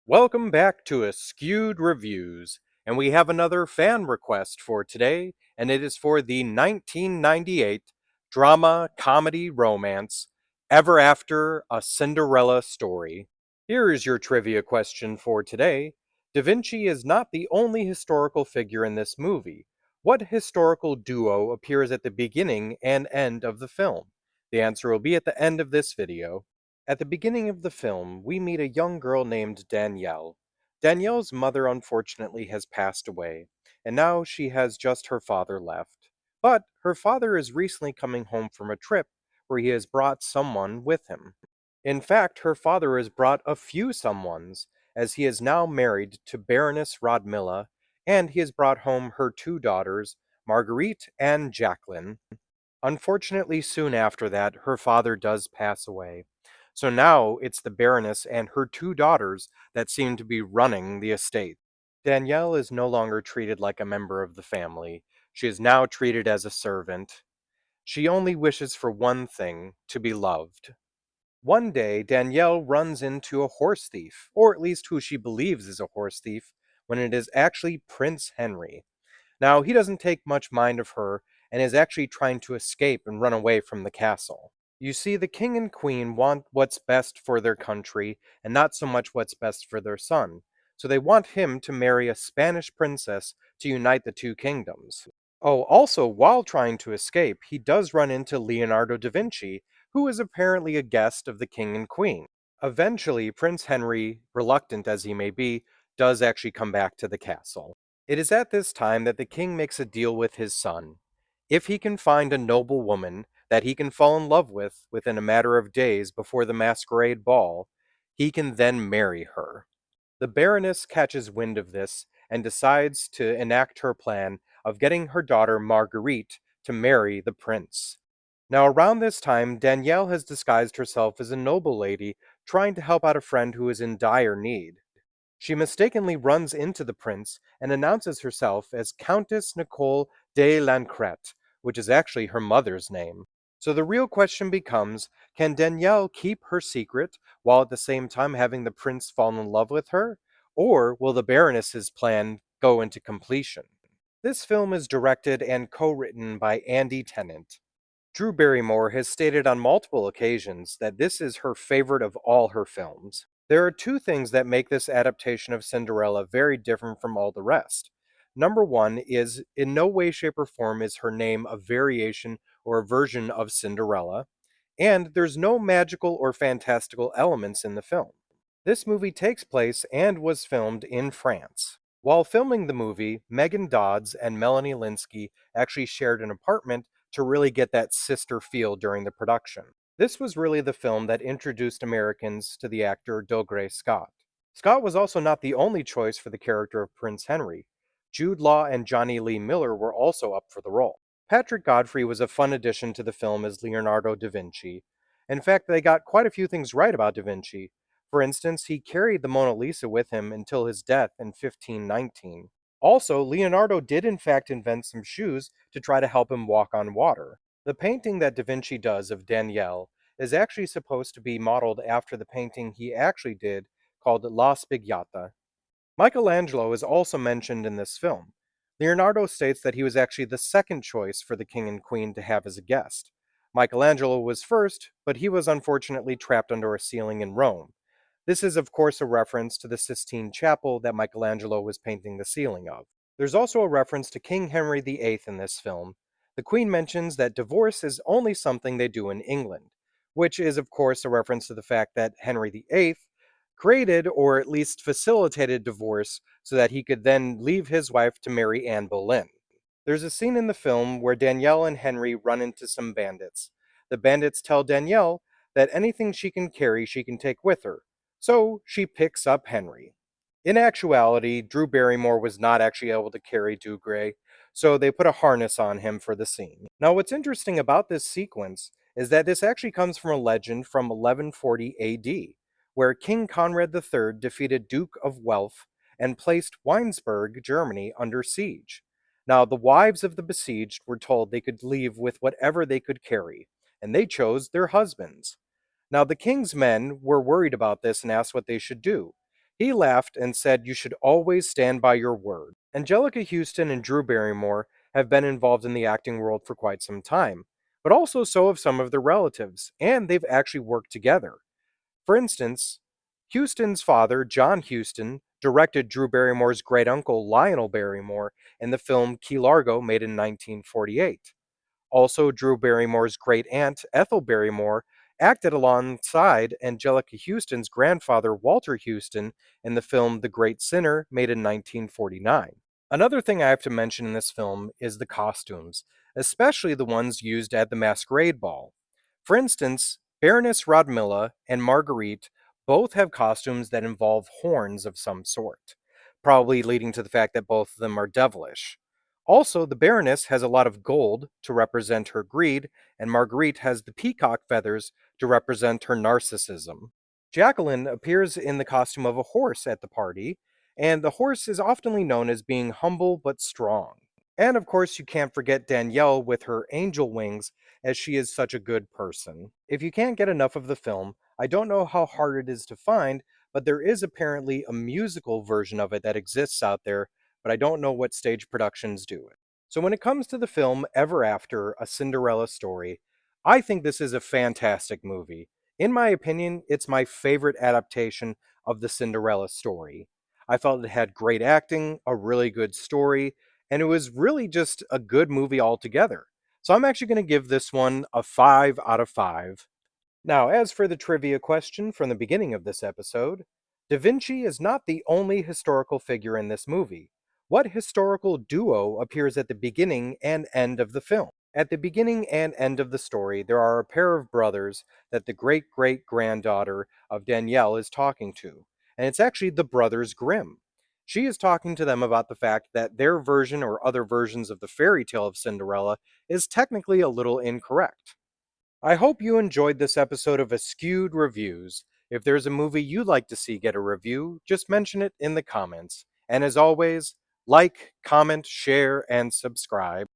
Welcome back to Askewed Reviews, and we have another fan request for today, and it is for the 1998 drama comedy romance Ever After a Cinderella Story. Here is your trivia question for today. Da Vinci is not the only historical figure in this movie. What historical duo appears at the beginning and end of the film? The answer will be at the end of this video. At the beginning of the film, we meet a young girl named Danielle. Danielle's mother unfortunately has passed away, and now she has just her father left. But her father is recently coming home from a trip where he has brought someone with him. In fact, her father has brought a few someones, as he is now married to Baroness Rodmilla, and he has brought home her two daughters, Marguerite and Jacqueline. Unfortunately, soon after that, her father does pass away. So now it's the Baroness and her two daughters that seem to be running the estate. Danielle is no longer treated like a member of the family. She is now treated as a servant. She only wishes for one thing, to be loved. One day, Danielle runs into a horse thief, or at least who she believes is a horse thief, when it is actually Prince Henry. Now, he doesn't take much mind of her and is actually trying to escape and run away from the castle. You see, the king and queen want what's best for their country and not so much what's best for their son. So they want him to marry a Spanish princess to unite the two kingdoms. Oh, also, while trying to escape, he does run into Leonardo da Vinci, who is apparently a guest of the king and queen. Eventually, Prince Henry, reluctant as he may be, does actually come back to the castle. It is at this time that the king makes a deal with his son. If he can find a noble woman that he can fall in love with within a matter of days before the masquerade ball, he can then marry her. The Baroness catches wind of this and decides to enact her plan of getting her daughter Marguerite to marry the prince. Now, around this time, Danielle has disguised herself as a noble lady trying to help out a friend who is in dire need. She mistakenly runs into the prince and announces herself as Countess Nicole de Lancret, which is actually her mother's name. So the real question becomes, can Danielle keep her secret while at the same time having the prince fall in love with her? Or will the Baroness's plan go into completion? This film is directed and co-written by Andy Tennant. Drew Barrymore has stated on multiple occasions that this is her favorite of all her films. There are two things that make this adaptation of Cinderella very different from all the rest. Number one is, in no way, shape, or form is her name a variation or a version of Cinderella, and there's no magical or fantastical elements in the film. This movie takes place and was filmed in France. While filming the movie, Megan Dodds and Melanie Linsky actually shared an apartment to really get that sister feel during the production. This was really the film that introduced Americans to the actor Dougray Scott. Scott was also not the only choice for the character of Prince Henry. Jude Law and Johnny Lee Miller were also up for the role. Patrick Godfrey was a fun addition to the film as Leonardo da Vinci. In fact, they got quite a few things right about da Vinci. For instance, he carried the Mona Lisa with him until his death in 1519. Also, Leonardo did in fact invent some shoes to try to help him walk on water. The painting that Da Vinci does of Danielle is actually supposed to be modeled after the painting he actually did called La Spigliata. Michelangelo is also mentioned in this film. Leonardo states that he was actually the second choice for the king and queen to have as a guest. Michelangelo was first, but he was unfortunately trapped under a ceiling in Rome. This is, of course, a reference to the Sistine Chapel that Michelangelo was painting the ceiling of. There's also a reference to King Henry VIII in this film. The Queen mentions that divorce is only something they do in England, which is, of course, a reference to the fact that Henry VIII created or at least facilitated divorce so that he could then leave his wife to marry Anne Boleyn. There's a scene in the film where Danielle and Henry run into some bandits. The bandits tell Danielle that anything she can carry she can take with her, so she picks up Henry. In actuality, Drew Barrymore was not actually able to carry Dougray, so they put a harness on him for the scene. Now, what's interesting about this sequence is that this actually comes from a legend from 1140 AD, where King Conrad III defeated Duke of Welf and placed Weinsberg, Germany, under siege. Now, the wives of the besieged were told they could leave with whatever they could carry, and they chose their husbands. Now, the king's men were worried about this and asked what they should do. He laughed and said, "You should always stand by your word." Angelica Houston and Drew Barrymore have been involved in the acting world for quite some time, but also so have some of their relatives, and they've actually worked together. For instance, Houston's father, John Houston, directed Drew Barrymore's great uncle, Lionel Barrymore, in the film Key Largo, made in 1948. Also, Drew Barrymore's great aunt, Ethel Barrymore, acted alongside Angelica Houston's grandfather, Walter Houston, in the film The Great Sinner, made in 1949. Another thing I have to mention in this film is the costumes, especially the ones used at the masquerade ball. For instance, Baroness Rodmilla and Marguerite both have costumes that involve horns of some sort, probably leading to the fact that both of them are devilish. Also, the Baroness has a lot of gold to represent her greed, and Marguerite has the peacock feathers to represent her narcissism. Jacqueline appears in the costume of a horse at the party, and the horse is oftenly known as being humble but strong. And of course, you can't forget Danielle with her angel wings, as she is such a good person. If you can't get enough of the film, I don't know how hard it is to find, but there is apparently a musical version of it that exists out there, but I don't know what stage productions do it. So when it comes to the film Ever After, A Cinderella Story, I think this is a fantastic movie. In my opinion, it's my favorite adaptation of the Cinderella story. I felt it had great acting, a really good story, and it was really just a good movie altogether. So I'm actually going to give this one a 5 out of 5. Now, as for the trivia question from the beginning of this episode, Da Vinci is not the only historical figure in this movie. What historical duo appears at the beginning and end of the film? At the beginning and end of the story, there are a pair of brothers that the great great granddaughter of Danielle is talking to, and it's actually the Brothers Grimm. She is talking to them about the fact that their version or other versions of the fairy tale of Cinderella is technically a little incorrect. I hope you enjoyed this episode of Askewed Reviews. If there's a movie you'd like to see get a review, just mention it in the comments. And as always, like, comment, share, and subscribe.